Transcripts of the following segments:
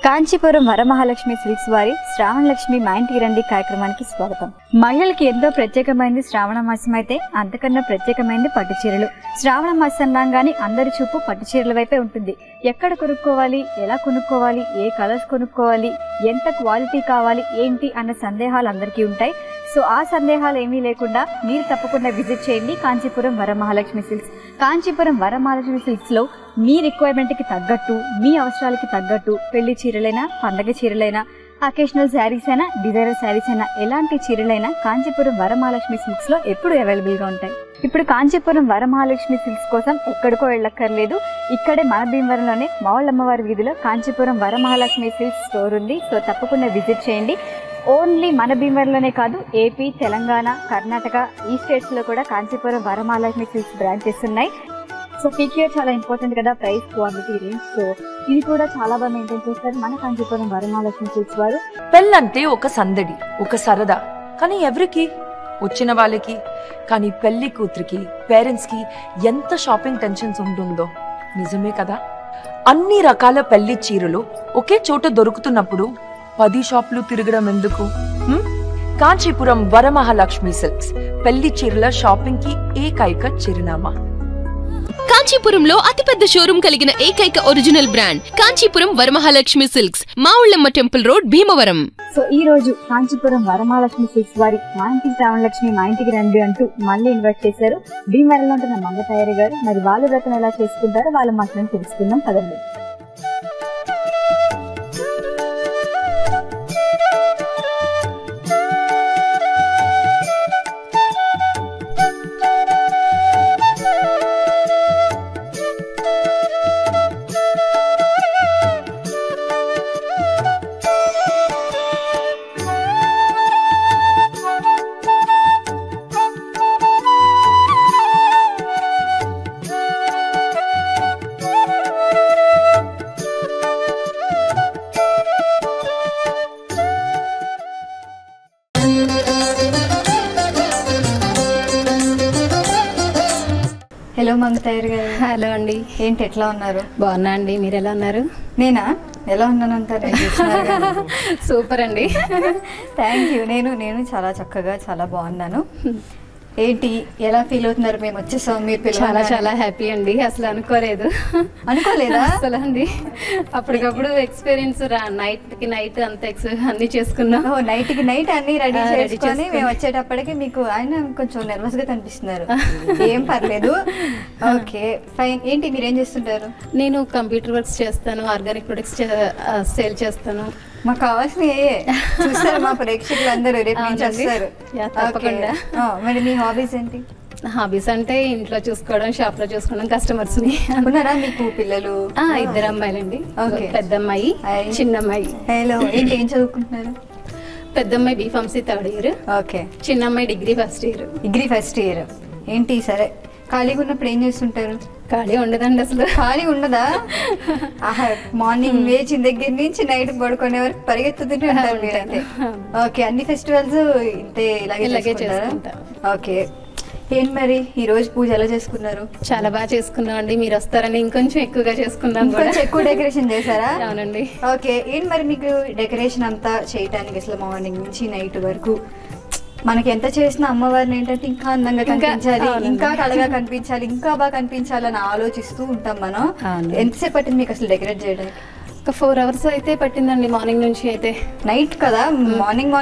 Kanchipuram Varamahalakshmi silks వారి శ్రావణ లక్ష్మి మా ఇంటికి రండి కార్యక్రమానికి స్వాగతం. మహిళలకి ఎంతో ప్రత్యేకమైనది శ్రావణ మాసం అయితే అంతకన్నా ప్రత్యేకమైనది పట్టు చీరలు. శ్రావణ మాసం రాగానే అందరి చూపు పట్టు చీరల వైపే ఉంటుంది. ఎక్కడ కొనుక్కోవాలి, ఎలా కొనుక్కోవాలి, ఏ కలర్స్ కొనుక్కోవాలి, ఎంత క్వాలిటీ కావాలి, ఏంటి అన్న సందేహాలు అందరికీ ఉంటాయి. సో ఆ సందేహాలు ఏమీ లేకుండా మీరు తప్పకుండా విజిట్ చేయండి కాంచీపురం వరమహాలక్ష్మి సిల్క్స్. కాంచీపురం వరమహాలక్ష్మి సిల్క్స్ లో మీ రిక్వైర్మెంట్ కి తగ్గట్టు, మీ అవసరాలకి తగ్గట్టు పెళ్లి చీరలైనా, పండగ చీరలైనా, అకేషనల్ శారీస్ అయినా, డిజైనర్ శారీస్ అయినా, ఎలాంటి చీరలైనా కాంచీపురం వరమహాలక్ష్మి సిల్క్స్ లో ఎప్పుడు అవైలబుల్ గా ఉంటాయి. ఇప్పుడు కాంచీపురం వరమహాలక్ష్మి సిల్క్స్ కోసం ఎక్కడికో వెళ్ళక్కర్లేదు. ఇక్కడే మన భీమవరంలోనే మావుళ్ళమ్మవారి వీధిలో కాంచీపురం వరమహాలక్ష్మి సిల్క్స్ స్టోర్ ఉంది. సో తప్పకుండా విజిట్ చేయండి. ఓన్లీ మన భీమవరంలోనే కాదు, ఏపీ, తెలంగాణ, కర్ణాటక ఈ స్టేట్స్ లో కూడా కాంచీపురం వరమహాలక్ష్మి సిల్క్స్ బ్రాంచెస్ ఉన్నాయి. సో పీక్యూర్ చాలా ఇంపార్టెంట్ కదా, ప్రైస్, క్వాలిటీ, రేంజ్. సో ఇది కూడా చాలా బాగా మెయింటైన్ చేస్తారు మన కాంచీపురం వరమహాలక్ష్మి సిల్క్స్ వారు. పెళ్ళంటే ఒక సందడి, ఒక సరదా, కానీ ఎవరికి? వచ్చిన వాళ్ళకి. కానీ పెళ్లి కూతురికి, పేరెంట్స్ కి ఎంత షాపింగ్ టెన్షన్స్ ఉంటుందో నిజమే కదా. అన్ని రకాల పెళ్లి చీరలు ఒకే చోట దొరుకుతున్నప్పుడు 10 షాపులు తిరగడం ఎందుకు? కాంచీపురం వరమహాలక్ష్మి సిల్క్స్ పెళ్లి చీరల షాపింగ్ కి ఏకైక చిరునామా. కాంచీపురంలో అతిపెద్ద షోరూం కలిగిన ఏకైక original brand Kanchipuram Varamahalakshmi silks, Mavullamma temple road, Bhimavaram. So ఈ రోజు కాంచీపురం వరమహాలక్ష్మి సిల్క్స్ వారి మా ఇంటికి శ్రావణ లక్ష్మి మా ఇంటికి రండి అంటూ మళ్ళీ ఇన్వైట్ చేశారు భీమవరంలో ఉంటున్న మంగ తయారీ గారు. మరి వాళ్ళ వ్రతం ఎలా చేసుకుంటారో వాళ్ళ మాటలను తెలుసుకుందాం కదండి. హలో మంగ తయారు గారు. హలో అండి. ఏంటి, ఎట్లా ఉన్నారు? బాగున్నా అండి, మీరు ఎలా ఉన్నారు? నేనా ఎలా ఉన్నానంటారు? సూపర్ అండి. Thank you. నేను చాలా చక్కగా, చాలా బాగున్నాను. ఏంటి, ఎలా ఫీల్ అవుతున్నారు? మేము వచ్చేసాం, మీరు చాలా చాలా హ్యాపీ అండి. అసలు అనుకోలేదా అసలు అండి. అప్పటికప్పుడు ఎక్స్పీరియన్స్ నైట్ కి నైట్ అంత అన్ని చేసుకున్నాం. నైట్ కి నైట్ అన్ని రెడీ చేసుకొని మేము వచ్చేటప్పటికి మీకు ఆయన కొంచెం నర్వస్ గా కనిపిస్తున్నారు. ఏం పర్లేదు, ఓకే ఫైన్. ఏంటి, మీరు ఏం చేస్తుంటారు? నేను కంప్యూటర్ వర్క్స్ చేస్తాను, ఆర్గానిక్ ప్రొడక్ట్స్ సేల్ చేస్తాను. మాకు కావాల్సిన చూస్తారు మా ప్రేక్షకులు అందరూ రేపు నుంచి వస్తారు. తప్పకుండా. మరి మీ హాబీస్ ఏంటి? హాబీస్ అంటే ఇంట్లో చూసుకోవడం, షాప్ లో చూసుకోవడం, కస్టమర్స్ ని. ఉన్నారా మీకు పిల్లలు? 2 అమ్మాయిలండి. పెద్ద అమ్మాయి, చిన్న అమ్మాయి. హలో, ఏంటి, ఏం చదువుకుంటున్నారు? పెద్ద అమ్మాయి బీఫార్మసీ 3rd ఇయర్. ఓకే. చిన్న అమ్మాయి డిగ్రీ ఫస్ట్ ఇయర్. ఏంటి, సరే ఖాళీగా ఉన్నప్పుడు ఏం చేస్తుంటారు? ఖాళీ ఉండదండి, అసలు ఖాళీ ఉండదా? మార్నింగ్ లేచిన దగ్గర నుంచి నైట్ పడుకునే వరకు పరిగెత్తుతూనే ఉంటారు మీరైతే. ఓకే, అన్ని ఫెస్టివల్స్ ఇంతే ఇలాగే చేసుకుంటారు. ఓకే. ఏంటి మరి ఈ రోజు పూజ ఎలా చేసుకున్నారు? చాలా బాగా చేసుకున్నాం అండి. మీరు వస్తారని ఇంకొంచెం ఎక్కువగా చేసుకున్నాం. కొంచెం ఎక్కువ డెకరేషన్ చేశారా? అవునండి. ఓకే. ఏంటి మరి మీకు డెకరేషన్ అంతా చేయటానికి అసలు మార్నింగ్ నుంచి నైట్ వరకు మనకి ఎంత చేసినా అమ్మవారిని ఏంటంటే ఇంకా అందంగా కనిపించాలి, ఇంకా కళగా కనిపించాలి, ఇంకా బాగా కనిపించాలని ఆలోచిస్తూ ఉంటాం మనం. ఎంతసేపు పట్టింది మీకు అసలు డెకరేట్ చేయడానికి? ఒక 4 hours అయితే పట్టిందండి మార్నింగ్ నుంచి. అయితే నైట్ కదా, మార్నింగ్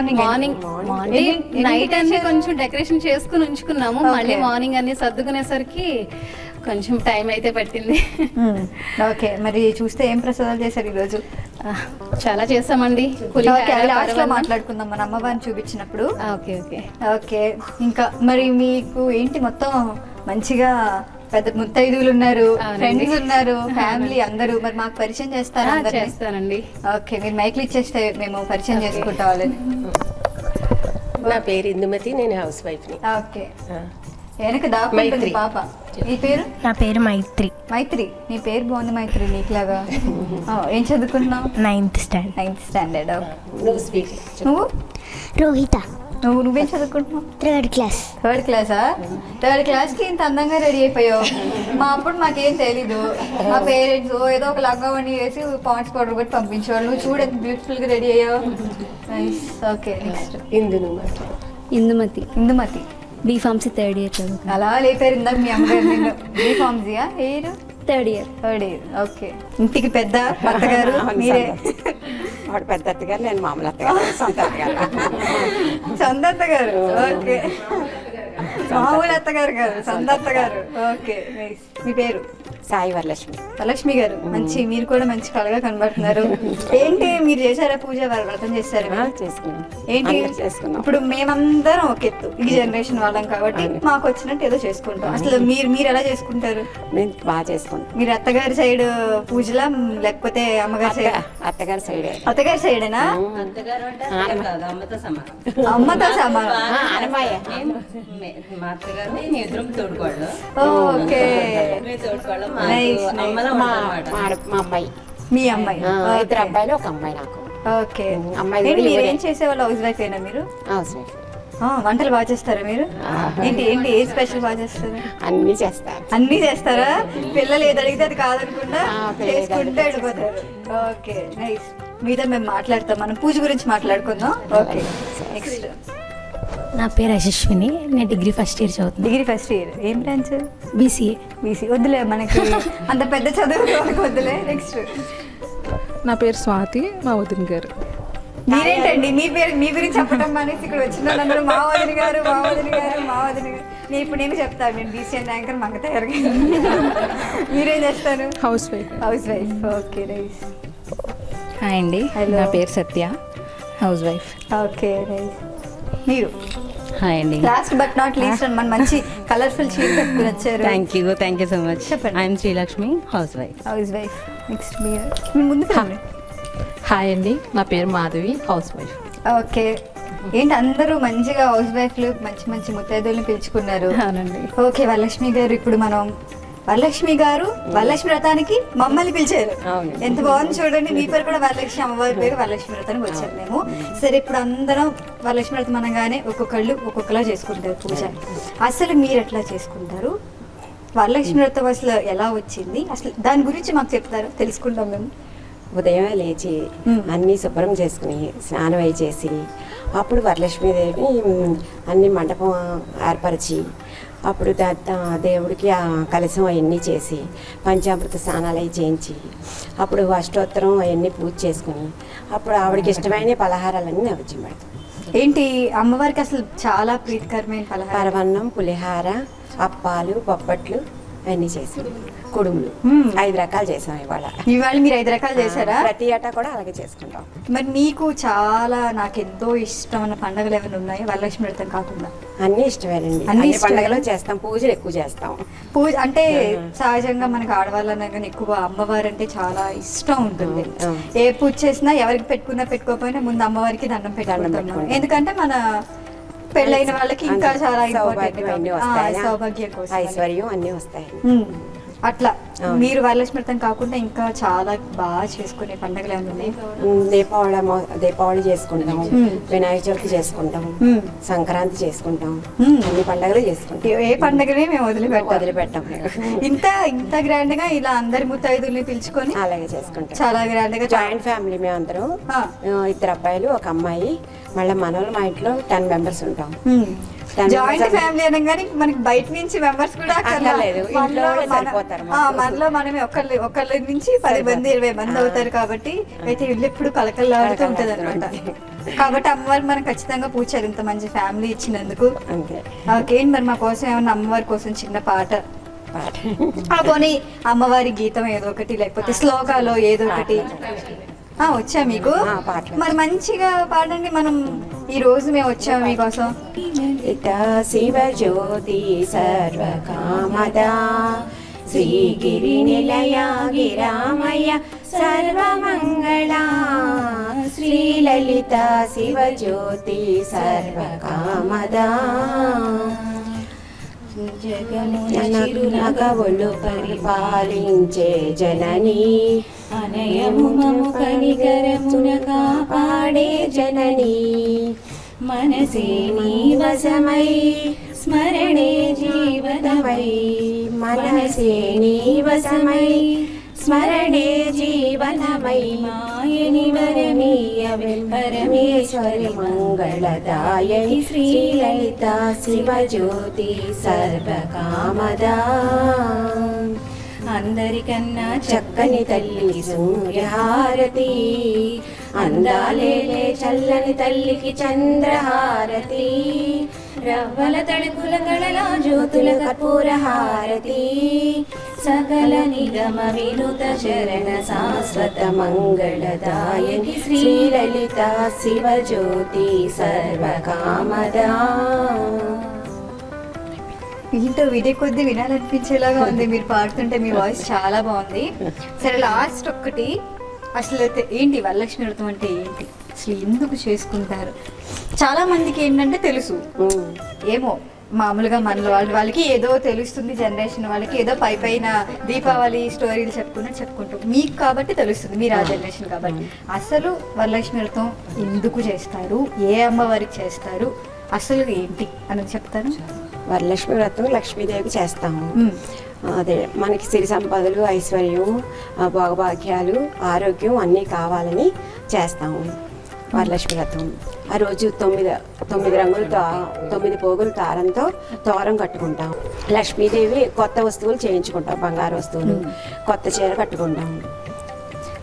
నైట్ అన్ని కొంచెం డెకరేషన్ చేసుకుని ఉంచుకున్నాము. మళ్ళీ మార్నింగ్ అన్ని సర్దుకునేసరికి కొంచెం టైం అయితే పట్టింది. ఓకే. మరి చూస్తే ఏం ప్రసాదాలు చేశారు ఈరోజు? చాలా చేసామండి. మాట్లాడుకుందాం మన అమ్మవారిని చూపించినప్పుడు. Okay okay okay. ఇంకా మరి మీకు ఏంటి, మొత్తం మంచిగా పెద్ద ముత్తైదువులు ఉన్నారు, ఫ్రెండ్స్ ఉన్నారు, ఫ్యామిలీ అందరూ. మరి మాకు పరిచయం చేస్తారా? చేస్తానండి. ఓకే, మీరు మైక్లు ఇచ్చేస్తే మేము పరిచయం చేసుకుంటాం వాళ్ళని. నా పేరు ఇందుమతి, నేను హౌస్ వైఫ్ ని. ఓకే. వెనక దాపుంటుంది పాప. నీ పేరు? నా పేరు మైత్రి. మైత్రి, నీ పేరు బాగుంది మైత్రి, నీకులాగా. ఏం చదువుకుంటున్నావు? 9th standard. ఓకే. నువ్వు నువ్వు? రోహిత. నువ్వేం చదువుకుంటున్నావు? Third class. థర్డ్ క్లాసా? థర్డ్ క్లాస్కి ఇంత అందంగా రెడీ అయిపోయావు. మా అప్పుడు మాకేం తెలీదు. మా పేరెంట్స్ ఏదో ఒక లంగావణి వేసి పాయింట్స్ పౌడర్ కొట్టి పంపించేవాళ్ళు. నువ్వు చూడ బ్యూటిఫుల్గా రెడీ అయ్యావు. Okay, next Indumathi B pharmacy third year చదువు. అలా లేపారు ఇందాక మీ అమ్మగారు. బీఫార్మసీయా? ఏరు థర్డ్ ఇయర్. ఓకే. ఇంటికి పెద్ద అత్తగారు మీరే? వాడు పెద్ద అత్తగారు, నేను మామూలు అత్తగారు, సొంత అత్తగారు. సొంత అత్తగారు. ఓకే, మామూలు అత్తగారు కాదు, సొంత అత్తగారు. Okay, nice. మీ పేరు? సాయి వరలక్ష్మి. వరలక్ష్మి గారు, మంచి, మీరు కూడా మంచి కళగా కనబడుతున్నారు. ఏంటి మీరు చేశారా పూజ, వ్రతం చేశారా? చేసుకున్నాం. ఏంటి చేసుకున్నాం. ఇప్పుడు మేమందరం ఒక ఎత్తు, ఈ జనరేషన్ వాళ్ళం కాబట్టి మాకు వచ్చినట్టు ఏదో చేసుకుంటాం. అసలు మీరు ఎలా చేసుకుంటారు? మేము బాగా చేసుకుంటాం. మీరు అత్తగారి సైడ్ పూజలా లేకపోతే అమ్మగారి సైడ్? అత్తగారి సైడ్. అత్తగారి సైడేనా? అమ్మతో సమానం. అమ్మతో సమానం. మా అత్తగారు ఇద్దరం తోడుకోళ్ళు. ఓకే, తోడుకోళ్ళు మా అమ్మాయి. మీ అమ్మాయి? ఇద్దరు అబ్బాయిలు, ఒక అమ్మాయి నాకు. ఓకే. అమ్మాయి మీరేం చేసేవాళ్ళు? హౌస్ వైఫ్ అయినా మీరు? House wife. వంటలు బాగా చేస్తారా మీరు? ఏంటి ఏ స్పెషల్ బాగా చేస్తారు? అన్ని చేస్తారు. అన్ని చేస్తారా? పిల్లలు ఏది అడిగితే అది కాదనుకుంటా చేసుకుంటూ వెళ్ళిపోతారు. Okay, nice. మీతో మేము మాట్లాడతాం, మనం పూజ గురించి మాట్లాడుకుందాం. Okay, next. నా పేరు యశస్విని, నేను డిగ్రీ ఫస్ట్ ఇయర్ చదువుతున్నాను. Degree first year. ఏం బ్రాంచ్? బీసీఏ. వద్దులే, మనకి అంత పెద్ద చదువు మనకు వద్దులే. నెక్స్ట్. నా పేరు స్వాతి, మా వదిన గారు. మీరేంటండి మీ పేరు మీ గురించి చెప్పడం అనేసి ఇక్కడ వచ్చిన వాళ్ళందరూ మా వదిన గారు. నేను చెప్తాను, నేను బీసీఎన్ యాంకర్ మంగతయ్యారు. మీరేం చేస్తారు? Housewife. Okay, nice. Hi అండి, నా పేరు Satya, housewife. Okay, nice. మీరు? హాయ్ అండి. లాస్ట్ బట్ నాట్ లీస్ట్, మన మంచి కలర్ఫుల్ చీర కట్టుకుని వచ్చారు. Thank you so much. చెప్పండి. I'm Srilakshmi, housewife. Next మీరు ముందు. హాయ్ అండి, నా పేరు మాధవి, హౌస్ వైఫ్. ఓకే. ఏంటి అందరూ మంచిగా హౌస్ వైఫ్లు మంచి మంచి ముత్తైదుల్ని పిలుచుకున్నారు. అవునండి. ఓకే, వరలక్ష్మి గారు, ఇప్పుడు మనం వరలక్ష్మి గారు వరలక్ష్మి వ్రతానికి మమ్మల్ని పిలిచారు. ఎంత బాగుంది చూడండి. మీ పేరు కూడా వరలక్ష్మి, అమ్మవారి పేరు వరలక్ష్మి వ్రతానికి వచ్చారు మేము. సరే, ఇప్పుడు అందరం వరలక్ష్మి వ్రతం అనగానే ఒక్కొక్కలా చేసుకుంటారు పూజ. అసలు మీరు ఎట్లా చేసుకుంటారు? వరలక్ష్మి వ్రతం అసలు ఎలా వచ్చింది, అసలు దాని గురించి మాకు చెప్తారు, తెలుసుకుంటాం మేము. ఉదయమే లేచి అన్నీ శుభ్రం చేసుకుని స్నానం అయి చేసి అప్పుడు వరలక్ష్మీదేవి అన్ని మండపం ఏర్పరిచి అప్పుడు దేవుడికి కలశం అవన్నీ చేసి పంచామృత స్నానాలు అవి చేయించి అప్పుడు అష్టోత్తరం అవన్నీ పూజ చేసుకుని అప్పుడు ఆవిడకి ఇష్టమైన పలహారాలన్నీ నైవేద్యం పెడతాం. ఏంటి అమ్మవారికి అసలు చాలా ప్రీతికరమైన పరవన్నం, పులిహార, అప్పాలు, బొబ్బట్లు అన్నీ చేసి కుడుములు 5 రకాలు చేసాం. ఇవాళ మీరు 5 రకాలు చేశారా? ప్రతి ఏటా కూడా అలాగే చేసుకుంటాం. మరి మీకు చాలా నాకెంతో ఇష్టమైన పండుగలు ఏమైనా ఉన్నాయి వరలక్ష్మి వ్రతం కాకుండా? అన్ని ఇష్టమేనండి. అన్ని పండుగలు చేస్తాం, పూజలు ఎక్కువ చేస్తాం. పూజ అంటే సహజంగా మనకు ఆడవాళ్ళన్నా కానీ ఎక్కువ అమ్మవారు అంటే చాలా ఇష్టం ఉంటుంది. ఏ పూజ చేసినా ఎవరికి పెట్టుకోకపోయినా ముందు అమ్మవారికి దండం పెట్టుకుంటాం. ఎందుకంటే మన పెళ్ళైన వాళ్ళకి ఇంకా చాలా సౌభాగ్యం కోసం, ఐశ్వర్యం అన్ని వస్తాయి. అట్లా మీరు వరలక్ష్మి వ్రతం కాకుండా ఇంకా చాలా బాగా చేసుకునే పండుగలు ఏమైనా ఉన్నాయి? దీపావళి చేసుకుంటాం, వినాయక చవితి చేసుకుంటాం, సంక్రాంతి చేసుకుంటాం, అన్ని పండుగలు చేసుకుంటాం. ఏ పండుగనే మేము వదిలిపెట్టాం. ఇంత గ్రాండ్ గా ఇలా అందరి ముత్తైదుల్ని పిలుచుకొని అలాగే చేసుకుంటాం. చాలా గ్రాండ్ గా. జాయింట్ ఫ్యామిలీ మేము అందరం, 2 అబ్బాయిలు, 1 అమ్మాయి, మళ్ళీ మనోళ్ళు మా ఇంట్లో 10 మెంబర్స్ ఉంటాం. జాయింట్ ఫ్యామిలీ అనగానే మనకి బయట నుంచి మెంబర్స్ కూడా మనలో మనమే ఒకళ్ళ నుంచి 10 మంది 20 మంది అవుతారు. కాబట్టి అయితే ఇల్లు ఎప్పుడు కలకల్లాడుతూ ఉంటది అనమాట. కాబట్టి అమ్మవారికి మనం ఖచ్చితంగా పూజారు ఇంత మంచి ఫ్యామిలీ ఇచ్చినందుకు. ఓకే, మరి మా కోసం ఏమన్నా అమ్మవారి కోసం చిన్న పాట పోనీ అమ్మవారి గీతం ఏదో ఒకటి లేకపోతే శ్లోకాలో ఏదో ఒకటి వచ్చా మీకు? మరి మంచిగా పాడండి. మనం ఈ రోజు మేము వచ్చాము మీకోసం. శివ జ్యోతి సర్వకామదా శ్రీగిరి నిలయ గిరామయ సర్వమంగళ శ్రీలలిత శివ జ్యోతి సర్వకామదా జగమునగవులు పరిపాలించే జనని అనయము మము కనికరమున కాపాడే జనని మనసే నీ వశమై స్మరణే జీవనమై మనసే నీ వశమై స్మరణే జీవనమై మాయని వరమీయవే పరమేశ్వరి మంగళదాయని శ్రీలలిత శివజ్యోతి సర్వకామదా అందరికన్నా చక్కని తల్లి సూర్యహారతి అందాలేలే చల్లని తల్లికి చంద్రహారతి రవ్వల తడుకుల గడల జ్యోతుల కర్పూర హారతి సకల నిగమ వినుత శరణ శాశ్వత మంగళదాయని శ్రీలలిత శివజ్యోతి సర్వకామదా. ఏంటో వినే కొద్ది వినాలనిపించేలాగా ఉంది మీరు పాడుతుంటే. మీ వాయిస్ చాలా బాగుంది. సరే లాస్ట్ ఒక్కటి, అసలు ఏంటి వరలక్ష్మి వ్రతం అంటే ఏంటి, అసలు ఎందుకు చేసుకుంటారు? చాలా మందికి ఏంటంటే తెలుసు, ఏమో మామూలుగా మన వాళ్ళకి ఏదో తెలుస్తుంది, జనరేషన్ వాళ్ళకి ఏదో పైన దీపావళి స్టోరీలు చెప్పుకుంటాం. మీకు కాబట్టి తెలుస్తుంది, మీరు ఆ జనరేషన్ కాబట్టి. అసలు వరలక్ష్మి వ్రతం ఎందుకు చేస్తారు, ఏ అమ్మవారికి చేస్తారు, అసలు ఏంటి అని చెప్తారు? వరలక్ష్మి వ్రతం లక్ష్మీదేవికి చేస్తాము. అదే మనకి సిరి సంపదలు, ఐశ్వర్యం, భోగభాగ్యాలు, ఆరోగ్యం అన్నీ కావాలని చేస్తాము వరలక్ష్మి వ్రతం. ఆ రోజు 9 రంగులతో 9 పోగుల దారంతో తోరం కట్టుకుంటాం. లక్ష్మీదేవి కొత్త వస్తువులు చేయించుకుంటాం, బంగారు వస్తువులు, కొత్త చీర కట్టుకుంటాం.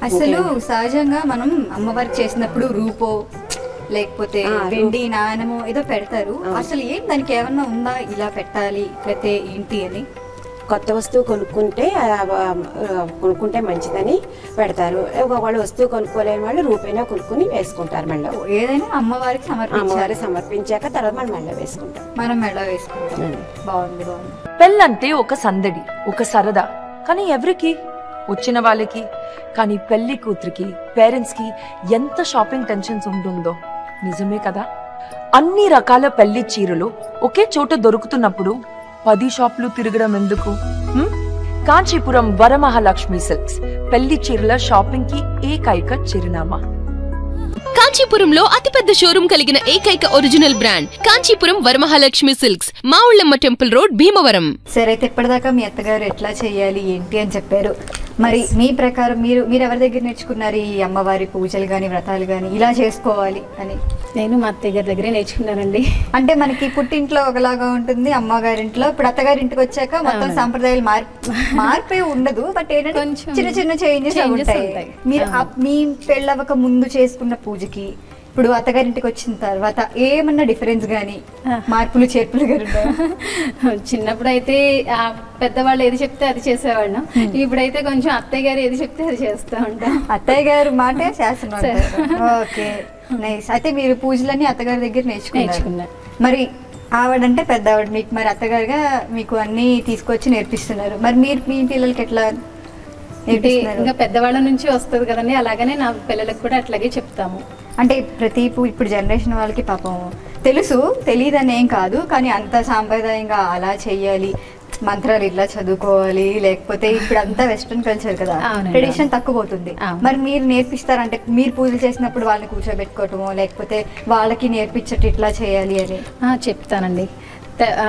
అసలు సహజంగా మనం అమ్మవారికి చేసినప్పుడు రూపో లేకపోతే వెండి నాణ్యము ఏదో పెడతారు. అసలు ఏం దానికి ఏమన్నా ఉందా ఇలా పెట్టాలి లేకపోతే ఏంటి అని? కొత్త వస్తువు కొనుక్కుంటే మంచిదని పెడతారు. వాళ్ళు వస్తువు కొనుక్కోలేని వాళ్ళు రూపాయినా కొనుక్కుని వేసుకుంటారు. మళ్ళీ ఏదైనా అమ్మవారికి సమర్పించాక తర్వాత మనం మెళ్ళ వేసుకుంటాం. బాగుంది. పెళ్ళంటే ఒక సందడి, ఒక సరదా, కానీ ఎవరికి? వచ్చిన వాళ్ళకి. కానీ పెళ్లి కూతురికి, పేరెంట్స్ కి ఎంత షాపింగ్ టెన్షన్స్ ఉంటుందో నిజమే కదా. అన్ని రకాల పెళ్లి చీరలు ఒకే చోట దొరుకుతున్నప్పుడు 10 షాపులు తిరగడం ఎందుకు? కాంచీపురం వరమహాలక్ష్మి సిల్క్స్ పెళ్లి చీరల షాపింగ్ కి ఏకైక చిరునామా. కాంచీపురంలో అతిపెద్ద షోరూం కలిగిన ఏకైక original brand Kanchipuram Varamahalakshmi silks, Mavullamma temple road, Bhimavaram. సరే, అయితే ఇప్పటిదాకా మీ అత్తగారు ఎట్లా చేయాలి ఏంటి అని చెప్పారు. మరి మీ ప్రకారం మీరు ఎవరి దగ్గర నేర్చుకున్నారు ఈ అమ్మవారి పూజలు గాని వ్రతాలు గాని ఇలా చేసుకోవాలి అని? నేను మా అత్తయ్య గారి దగ్గరే నేర్చుకున్నానండి. అంటే మనకి పుట్టింట్లో ఒకలాగా ఉంటుంది, అమ్మగారింట్లో. ఇప్పుడు అత్తగారింటికి వచ్చాక మొత్తం సాంప్రదాయాలు మార్పే ఉండదు, బట్ ఏంటంటే చిన్న చిన్న చేంజెస్ ఉంటాయి. మీరు మీ పెళ్ళవక ముందు చేసుకున్న పూజకి ఇప్పుడు అత్తగారింటికి వచ్చిన తర్వాత ఏమన్నా డిఫరెన్స్ గానీ మార్పులు చేర్పులు గారు? చిన్నప్పుడు అయితే పెద్దవాళ్ళు ఏది చెప్తే అది చేసేవాళ్ళం. ఇప్పుడైతే కొంచెం అత్తయ్య గారు ఏది చెప్తే అది చేస్తూ ఉంటాం. అత్తయ్య గారు మాటే చేస్తున్నారు. Okay, nice. అయితే మీరు పూజలన్నీ అత్తగారి దగ్గర నేర్చుకున్నారు. మరి ఆవిడంటే పెద్దవాడు మీకు, మరి అత్తగారుగా మీకు అన్ని తీసుకొచ్చి నేర్పిస్తున్నారు. మరి మీరు మీ పిల్లలకి ఎట్లా? ఇంకా పెద్దవాళ్ళ నుంచి వస్తుంది కదండి, అలాగనే నా పిల్లలకు కూడా అట్లాగే చెప్తాము. అంటే ప్రతి ఇప్పుడు జనరేషన్ వాళ్ళకి పాపం తెలుసు, తెలియదని ఏం కాదు, కానీ అంత సాంప్రదాయంగా అలా చెయ్యాలి, మంత్రాలు ఇట్లా చదువుకోవాలి, లేకపోతే ఇప్పుడు అంతా వెస్ట్రన్ కల్చర్ కదా, ట్రెడిషన్ తక్కువ పోతుంది. మరి మీరు నేర్పిస్తారంటే మీరు పూజలు చేసినప్పుడు వాళ్ళని కూర్చోబెట్టుకోవటమో లేకపోతే వాళ్ళకి నేర్పించట్టు ఇట్లా చేయాలి అని? చెప్తానండి.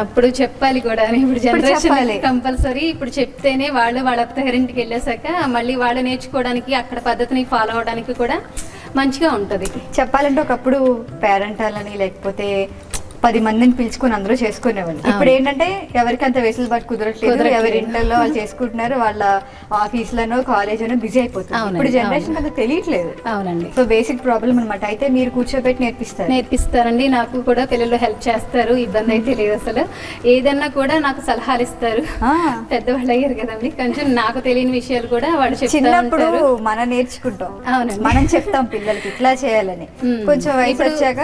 అప్పుడు చెప్పాలి కూడా. ఇప్పుడు జనరేషన్ కంపల్సరీ ఇప్పుడు చెప్తేనే వాళ్ళు వాళ్ళ అత్తగారింటికి వెళ్ళేసాక మళ్ళీ వాళ్ళు నేర్చుకోవడానికి, అక్కడ పద్ధతిని ఫాలో అవడానికి కూడా మంచిగా ఉంటది. చెప్పాలంటే ఒకప్పుడు పేరెంటాలని లేకపోతే 10 మందిని పిలుచుకుని అందరూ చేసుకునేవాళ్ళు. ఇప్పుడు ఏంటంటే ఎవరికి అంత వెసులుబాటు కుదరట్లేదు, ఎవరి ఇంట్లో వాళ్ళు చేసుకుంటున్నారు, వాళ్ళ ఆఫీస్లోనో కాలేజ్లోనో బిజీ అయిపోతుంది. ఇప్పుడు జనరేషన్ అంత తెలియట్లేదు. అవునండి. సో బేసిక్ ప్రాబ్లం అనమాట. అయితే మీరు కూర్చోబెట్టి నేర్పిస్తారండి. నాకు కూడా పిల్లలు హెల్ప్ చేస్తారు, ఇబ్బంది అయితే లేదు. అసలు ఏదన్నా కూడా నాకు సలహాలు ఇస్తారు. పెద్దవాళ్ళు అయ్యారు కదండి, కొంచెం నాకు తెలియని విషయాలు కూడా వాళ్ళు చిన్నప్పుడు మనం నేర్చుకుంటాం. అవునండి, మనం చెప్తాం పిల్లలకి ఇట్లా చేయాలని. కొంచెం వయసు వచ్చాక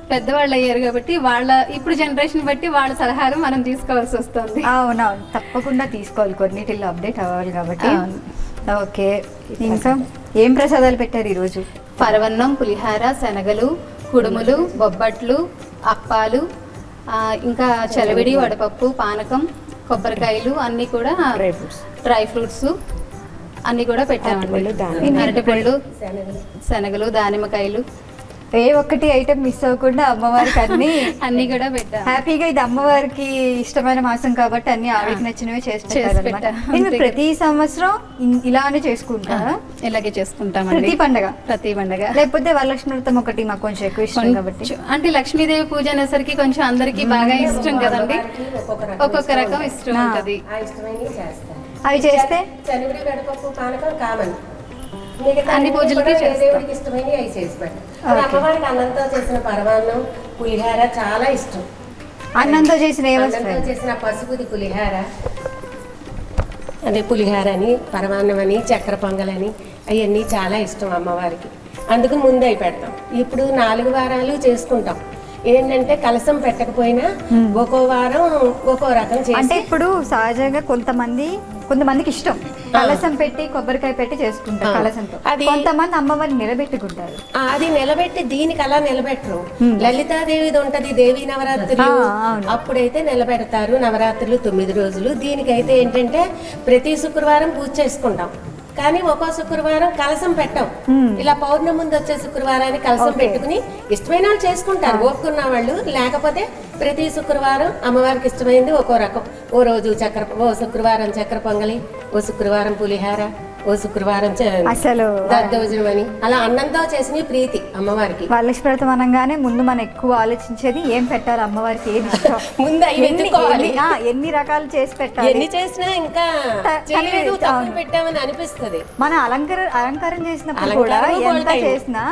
పెద్దవాళ్ళు అయ్యారు కాబట్టి వాళ్ళ ఇప్పుడు జనరేషన్ బట్టి వాళ్ళ సలహాలు మనం తీసుకోవాల్సి వస్తుంది. అవునవును, తప్పకుండా తీసుకోవాలి, కొన్నిటిల్లో అప్డేట్ అవ్వాలి కాబట్టి. ఓకే, ఇంకా ఏం ప్రసాదాలు పెట్టారు ఈరోజు? పరవన్నం, పులిహార, శనగలు, కుడుములు, బొబ్బట్లు, అప్పాలు, ఇంకా చలవిడి, వడపప్పు, పానకం, కొబ్బరికాయలు అన్నీ కూడా, డ్రై ఫ్రూట్స్ అన్నీ కూడా పెట్టామండి. అరటిపళ్ళు, శనగలు, దానిమ్మకాయలు. ఏ ఒక్కటి ఐటమ్ మిస్ అవ్వకుండా అమ్మవారికి అన్ని కూడా పెట్టా. హ్యాపీగా ఇది అమ్మవారికి ఇష్టమైన మాసం కాబట్టి అన్ని ఆవిడకి నచ్చినవి చేసి పెట్టారన్నమాట. మీరు ప్రతి సంవత్సరం ఇలానే చేసుకుంటారా? ఇలాగే చేసుకుంటాం ప్రతి పండగ. లేకపోతే వరలక్ష్మి వ్రతం ఒకటి మాకు కొంచెం ఎక్కువ ఇష్టం కాబట్టి, అంటే లక్ష్మీదేవి పూజ అనేసరికి కొంచెం అందరికి బాగా ఇష్టం కదండి, ఒక్కొక్క రకం ఇష్టం ఉంటది. అవి చేస్తే చనివిడి గడపప్పు పానకం కామన్, అన్ని పూజలకి దేవుడికి ఇష్టమైన అవి చేసి పెట్టాం. అమ్మవారికి అన్నంతో చేసిన పరమాన్నం పులిహార చాలా ఇష్టం. అన్నంతో చేసిన చేసిన పసుపుది పులిహార, అదే పులిహార అని, పరమాన్నం అని, చక్కెర పొంగలని అవన్నీ చాలా ఇష్టం అమ్మవారికి. అందుకు ముందే అవి పెడతాం. ఇప్పుడు 4 వారాలు చేసుకుంటాం. ఏంటంటే కలసం పెట్టకపోయినా ఒక్కో వారం ఒక్కో రకం చేసి. అంటే ఇప్పుడు సహజంగా కొంతమందికి ఇష్టం కలసం పెట్టి కొబ్బరికాయ పెట్టి చేసుకుంటారు కలసంతో, కొంతమంది అమ్మవారిని నిలబెట్టుకుంటారు. అది నిలబెట్టి దీనికి అలా నిలబెట్టరు. లలితాదేవిది ఉంటది దేవి నవరాత్రులు, అప్పుడైతే నిలబెడతారు. నవరాత్రులు 9 రోజులు. దీనికైతే ఏంటంటే ప్రతి శుక్రవారం పూజ చేసుకుంటాం, కానీ ఒక్కో శుక్రవారం కలసం పెట్టాం. ఇలా పౌర్ణమి ముందు వచ్చే శుక్రవారాన్ని కలసం పెట్టుకుని ఇష్టమైన వాళ్ళు చేసుకుంటారు, ఓపుకున్న వాళ్ళు. లేకపోతే ప్రతి శుక్రవారం అమ్మవారికి ఇష్టమైంది ఒక్కో రకం. ఓ రోజు ఓ శుక్రవారం చక్కెర పొంగలి, ఓ శుక్రవారం పులిహార, ఓ శుక్రవారం అసలు దద్దోజనం అని, అలా అన్నంతో చేసిన ప్రీతి అమ్మవారికి. వరలక్ష్మి వ్రతం అనగానే ముందు మనం ఎక్కువ ఆలోచించేది ఏం పెట్టాలి అమ్మవారికి, ఏది ఇష్టం. ముందు ఎన్ని రకాలు చేసి పెట్టాలి, ఎన్ని చేసినా ఇంకా పెట్టామని అనిపిస్తుంది. మన అలంకారం చేసినప్పుడు కూడా ఎంత చేసినా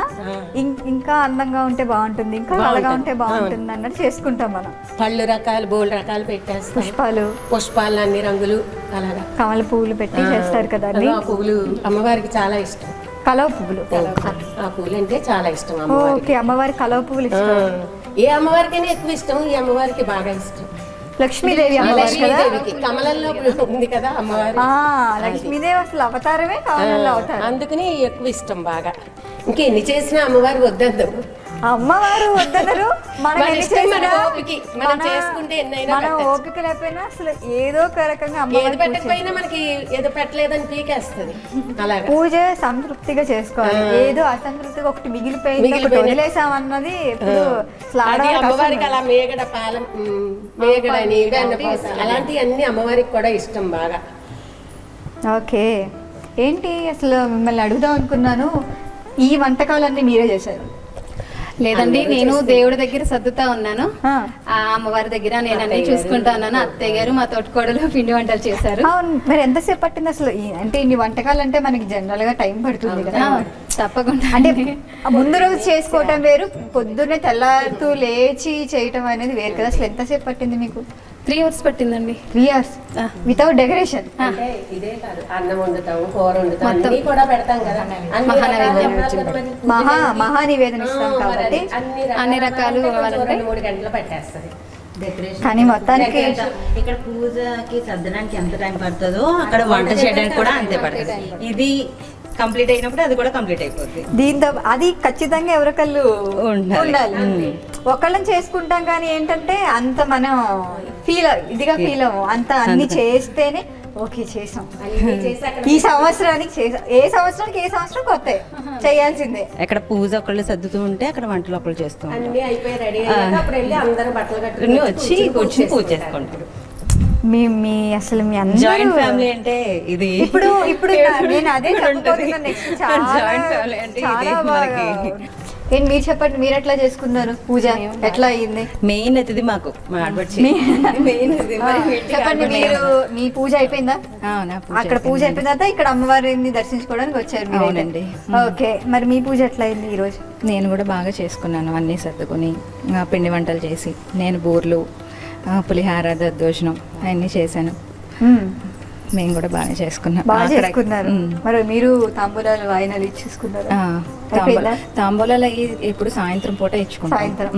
ఇంకా అందంగా ఉంటే బాగుంటుంది, ఇంకా అలగా ఉంటే బాగుంటుంది అన్నట్టు చేసుకుంటాం మనం. పళ్ళు రకాలు బోల్డ్ రకాలు పెట్టేస్తాం. పుష్పాలు అన్ని రంగులు, అలాగా కమల పువ్వులు పెట్టి చేస్తారు కదా. పువ్వులు అమ్మవారికి చాలా ఇష్టం. కలవ పువ్వులు, ఆ పువ్వులు అంటే చాలా ఇష్టం. అమ్మవారికి కలవ పువ్వులు ఇష్టం. ఏ అమ్మవారికైనా ఎక్కువ ఇష్టం, ఈ అమ్మవారికి బాగా ఇష్టం. లక్ష్మీదేవి లక్ష్మీదేవికి కమలంలో ఉంది కదా అమ్మవారి. లక్ష్మీదేవి అసలు అవతారమే కమలంలో అవతారం, అందుకని ఎక్కువ ఇష్టం బాగా. ఇంకెన్ని చేసినా అమ్మవారు వద్దు, అమ్మవారు వద్దనరు. మనం చేసుకుంటే మన ఓపిక లేకపోయినా అసలు ఏదో ఒక రకంగా అమ్మవారు పెట్టకపోయినా మనకి ఏదో పెట్టలేదని పీకేస్తుంది. అలా పూజ సంతృప్తిగా చేసుకోవాలి. ఏదో అసంతృప్తిగా ఒకటి మిగిలిపోయింది వదిలేసామన్నది అమ్మవారికి అలా మేగడ పాలం, మేగడని, అలాంటివి అన్ని అమ్మవారికి కూడా ఇష్టం బాగా. ఓకే, ఏంటి అసలు మిమ్మల్ని అడుగుదాం అనుకున్నాను, ఈ వంటకాలన్నీ మీరే చేశారు? లేదండి, నేను దేవుడి దగ్గర సర్దుతా ఉన్నాను, ఆ అమ్మవారి దగ్గర నేను అన్ని చూసుకుంటా ఉన్నాను. అత్తయ్య గారు మా తోటకోడలు పిండి వంటలు చేశారు. మరి ఎంతసేపు పట్టింది అసలు? అంటే ఇన్ని వంటకాలు అంటే మనకి జనరల్ గా టైం పడుతుంది కదా. తప్పకుండా, అంటే ముందు రోజు చేసుకోవటం వేరు, పొద్దున్నే తెల్లారుతూ లేచి చేయటం అనేది వేరు కదా. అసలు ఎంతసేపు పట్టింది మీకు? 3 hours పట్టిందండి. 3 hours వితౌట్ డెకరేషన్? ఇదే కాదు, అన్నం వండుతాం, కూర వండుతాం, అన్ని కూడా పెడతాం కదా. మహా నివేదన ఇస్తాం కాబట్టి అన్ని రకాలు 2-3 గంటలు పట్టేస్తుంది. కానీ మొత్తానికి ఇక్కడ పూజకి సర్దడానికి ఎంత టైం పడుతుందో అక్కడ వంట చేయడానికి కూడా అంతే పడుతుంది. ఇది కంప్లీట్ అయినప్పుడు అది కూడా కంప్లీట్ అయిపోతుంది. దీంతో అది ఖచ్చితంగా ఎవరికళ్ళు ఉండాలి. ఒకళ్ళని చేసుకుంటాం కానీ ఏంటంటే అంత మనం ఇదిగా ఫీల్ అవ్వం. అంత అన్ని చేస్తేనే ఓకే చేసాం, ఈ సంవత్సరానికి చేసాం. ఏ సంవత్సరం కొత్త చేయాల్సిందే. ఎక్కడ పూజ ఒకళ్ళు సర్దుతూ ఉంటే అక్కడ వంటలు ఒకళ్ళు చేస్తూ అన్ని అయిపోయి రెడీ అప్పుడు వెళ్ళి అందరూ బట్టలు కట్టుకుని వచ్చి కూర్చుని పూజ చేసుకుంటారు. మీ అసలు మీ అందరూ జాయింట్ ఫ్యామిలీ అంటే ఇది. ఇప్పుడు నేను అదే చెప్పబోతున్నా. నెక్స్ట్ చాలా బాగా. ఏంటి మీరు చెప్పండి, మీరు ఎట్లా చేసుకున్నారు పూజ, ఎట్లా అయ్యింది? మెయిన్ అతిథి మాకు చెప్పండి. మీరు మీ పూజ అయిపోయిందా? అక్కడ పూజ అయిపోయిన తర్వాత ఇక్కడ అమ్మవారిని దర్శించుకోవడానికి వచ్చారు మీరు. ఓకే, మరి మీ పూజ ఎట్లా అయింది ఈ రోజు? నేను కూడా బాగా చేసుకున్నాను, అన్నీ సర్దుకొని పిండి వంటలు చేసి. నేను బూర్లు, పులిహార, దద్దోజనం అవన్నీ చేశాను. మేము కూడా బాగా చేసుకున్నాం. మరి మీరు తాంబూలాలు వాయినాలు ఇచ్చేసుకున్నారు? తాంబూలాలు ఇప్పుడు సాయంత్రం పూట ఇచ్చుకుంటాం.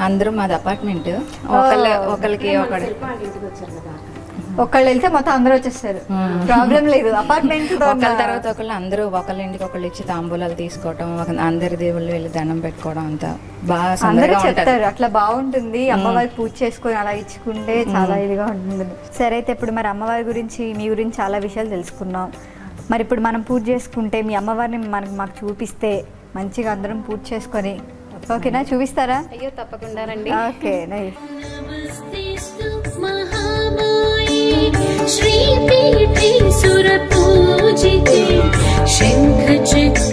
అందరూ మాది అపార్ట్మెంట్, ఒకళ్ళకి ఒకళ్ళు వెళ్తే మొత్తం అందరూ వచ్చేస్తారు, ప్రాబ్లం లేదు. అపార్ట్మెంట్ ఒకళ్ళ తర్వాత ఒకళ్ళు అందరూ ఒకళ్ళ ఇంటికి ఒకళ్ళు ఇచ్చి తాంబూలాలు తీసుకోవడం, అందరి దేవుళ్ళు వెళ్ళి దండం పెట్టుకోవడం, అంతా బాగా అందరూ చెప్తారు. అట్లా బాగుంటుంది, అమ్మవారి పూజ చేసుకొని అలా ఇచ్చుకుంటే చాలా ఇదిగా ఉంటుంది. సరే, అయితే ఇప్పుడు మరి అమ్మవారి గురించి, మీ గురించి చాలా విషయాలు తెలుసుకున్నాం. మరి ఇప్పుడు మనం పూజ చేసుకుంటే మీ అమ్మవారిని మాకు చూపిస్తే మంచిగా అందరం పూజ చేసుకొని ఓకేనా, చూపిస్తారా? అయ్యో తప్పకుండా రండి. Okay, nice. श्रीपीठे सुरपूजिते शङ्खचक्रगदाहस्ते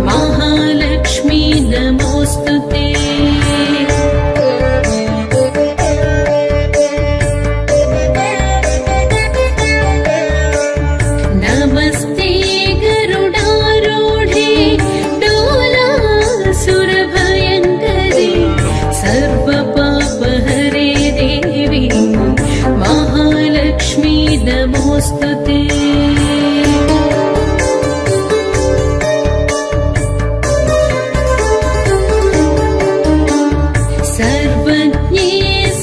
महालक्ष्मी नमोऽस्तुते। नमस्ते गरुडारूढे डोलासुरभयङ्करे सर्वपापहरे देवी महालक्ष्मी नमोऽस्तुते। सर्वज्ञे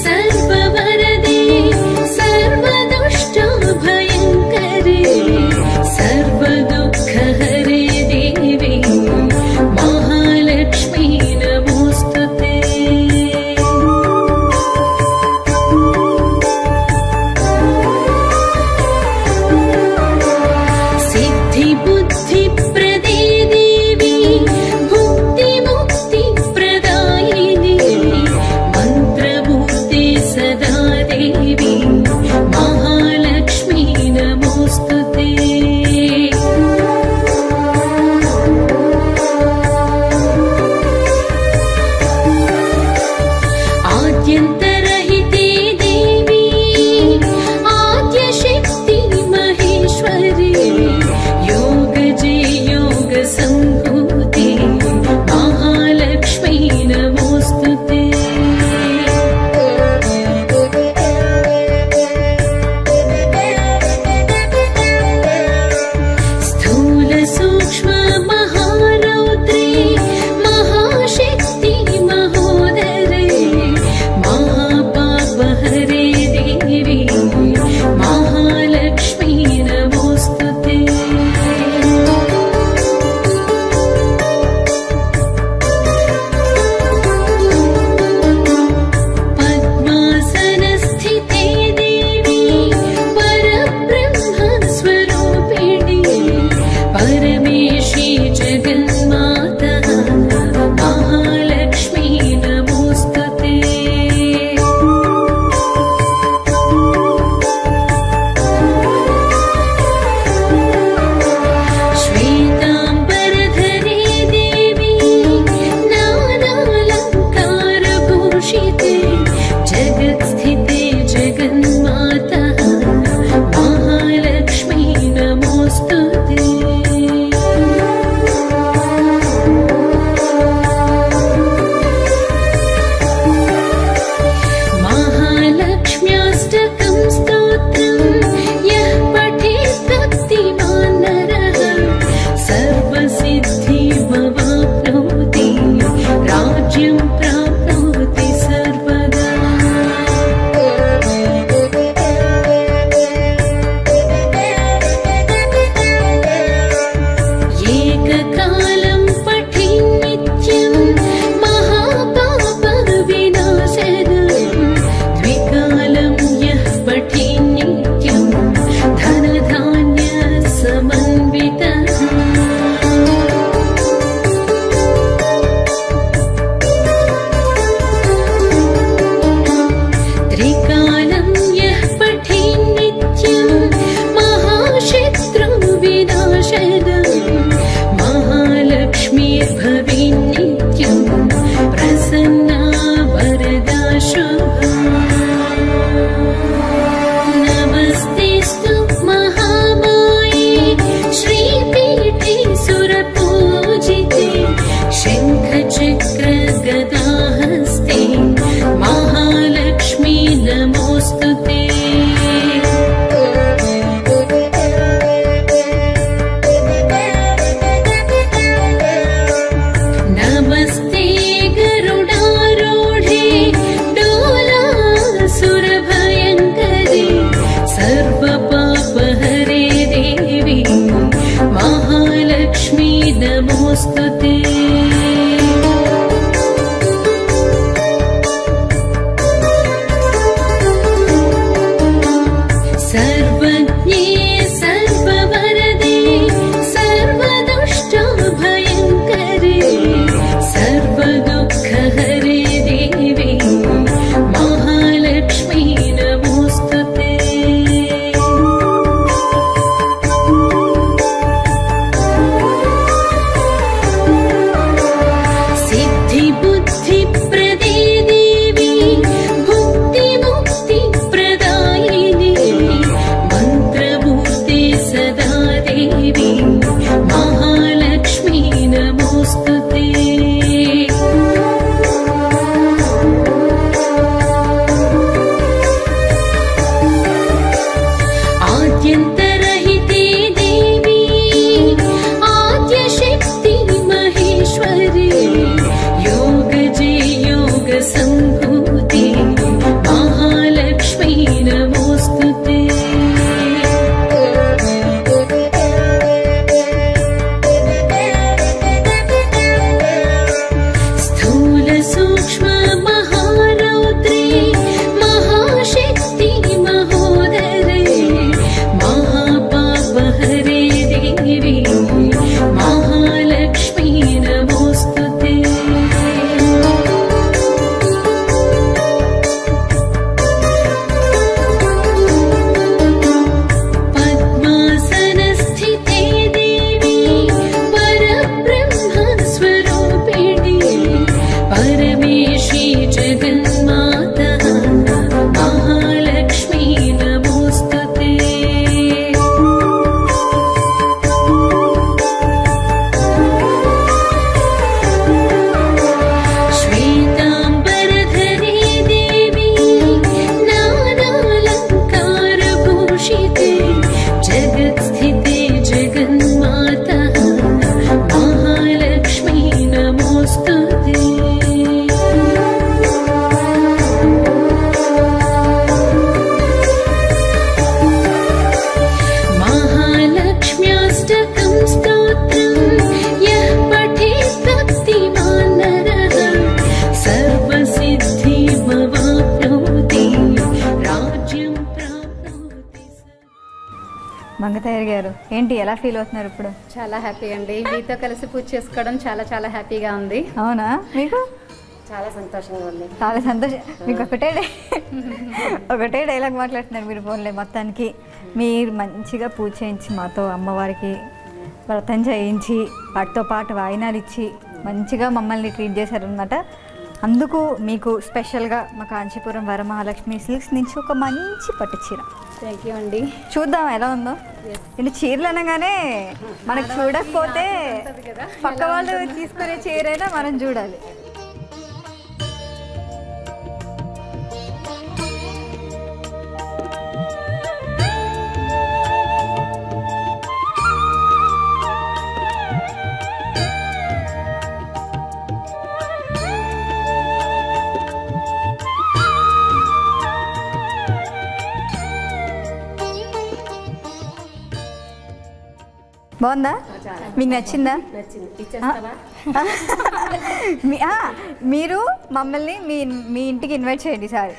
सर्ववरदे सर्वदुष्टभयङ्करे सर्वदुःखहरे देवी महालक्ष्मी नमोऽस्तुते। भूषिते जगत्स्थिते जगन्माता महालक्ष्मी नमोस्तुते महालक्ष्म्याष्टकं स्तोत्रं यः पठेत् भक्तिमान् नरः सर्वसिद्धिमवाप्नोति राज्यं प्राप्नोति మంగతయ్య గారు ఏంటి ఎలా ఫీల్ అవుతున్నారు ఇప్పుడు? చాలా హ్యాపీ అండి, మీతో కలిసి పూజ చేసుకోవడం చాలా చాలా హ్యాపీగా ఉంది. అవునా? మీకు చాలా సంతోషంగా ఉంది. చాలా సంతోషం. మీకు ఒకటే డైలాగ్ మాట్లాడుతున్నారు మీరు ఫోన్లే. మొత్తానికి మీరు మంచిగా పూజ చేయించి మాతో అమ్మవారికి వ్రతం చేయించి వాటితో పాటు వాయినాలు ఇచ్చి మంచిగా మమ్మల్ని ట్రీట్ చేశారనమాట. అందుకు మీకు స్పెషల్గా మా కాంచీపురం వరమహాలక్ష్మి సిల్క్స్ నుంచి ఒక మంచి పట్టు చీర. థ్యాంక్ యూ అండి. చూద్దాం ఎలా ఉందో. నేను చీరలు అనగానే మనకు చూడకపోతే పక్క వాళ్ళు తీసుకునే చీరైనా మనం చూడాలి. బాగుందా? మీకు నచ్చిందా? మీరు మమ్మల్ని మీ ఇంటికి ఇన్వైట్ చేయండి ఈసారి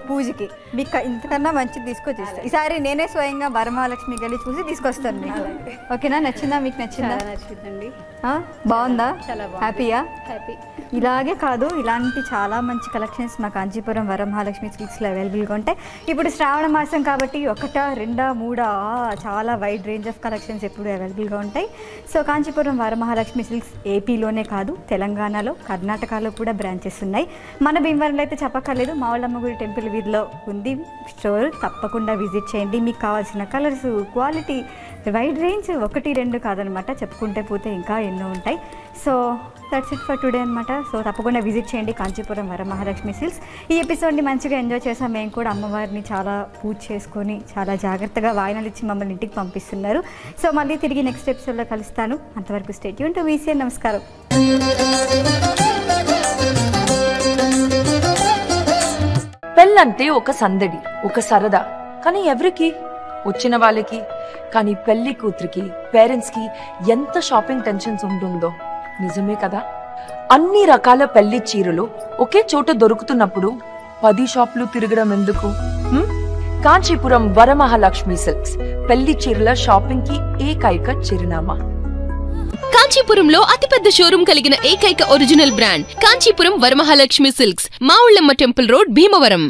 పూజకి. మీకు ఇంతకన్నా మంచిది తీసుకొచ్చేస్తా. ఈసారి నేనే స్వయంగా వరమహాలక్ష్మి గల్లి చూసి తీసుకొస్తాను మీకు. ఓకేనా? నచ్చిందా? మీకు నచ్చిందా? నచ్చిందండి. బాగుందా? చాలా హ్యాపీయా? హ్యాపీ. ఇలాగే కాదు, ఇలాంటి చాలా మంచి కలెక్షన్స్ మా కాంచీపురం వరమహాలక్ష్మి సిల్క్స్లో అవైలబుల్గా ఉంటాయి. ఇప్పుడు శ్రావణ మాసం కాబట్టి 1, 2, 3 చాలా వైడ్ రేంజ్ ఆఫ్ కలెక్షన్స్ ఎప్పుడు అవైలబుల్గా ఉంటాయి. సో కాంచీపురం వరమహాలక్ష్మి సిల్క్స్ ఏపీలోనే కాదు, తెలంగాణలో, కర్ణాటకలో కూడా బ్రాంచెస్ ఉన్నాయి. మన భీమవరంలో అయితే చెప్పక్కర్లేదు, మావుళ్ళమ్మ గుడి టెంపుల్ వీధిలో ఉంది స్టోర్. తప్పకుండా విజిట్ చేయండి. మీకు కావాల్సిన కలర్స్, క్వాలిటీ, వైడ్ రేంజ్ 1, 2 కాదనమాట, చెప్పుకుంటే పోతే ఇంకా ఎన్నో ఉంటాయి. So that's it for today అనమాట. సో తప్పకుండా విజిట్ చేయండి కాంచీపురం వరమహాలక్ష్మి సిల్క్స్. ఈ ఎపిసోడ్ని మంచిగా ఎంజాయ్ చేసాం. మేము కూడా అమ్మవారిని చాలా పూజ చేసుకొని చాలా జాగ్రత్తగా వాయినాలు ఇచ్చి మమ్మల్ని ఇంటికి పంపిస్తున్నారు. సో మళ్ళీ తిరిగి నెక్స్ట్ ఎపిసోడ్లో కలుస్తాను. అంతవరకు స్టే ట్యూన్ టు VCN. నమస్కారం. పెళ్ళంటే ఒక సందడి, ఒక సరదా, కానీ ఎవరికి? వచ్చిన వాళ్ళకి. కానీ పెళ్లి కూతురికి, పేరెంట్స్ కి ఎంత షాపింగ్ టెన్షన్స్ ఉంటుందో నిజమే కదా. అన్ని రకాల పెళ్లి చీరలు ఒకే చోట దొరుకుతున్నప్పుడు 10 షాపులు తిరగడం ఎందుకు? కాంచీపురం వరమహాలక్ష్మి సిల్క్స్ పెళ్లి చీరల షాపింగ్ కి ఏకైక చిరునామా. కాంచీపురంలో అతిపెద్ద షోరూమ్ కలిగిన ఏకైక original brand Kanchipuram Varamahalakshmi silks, Mavullamma temple road, Bhimavaram.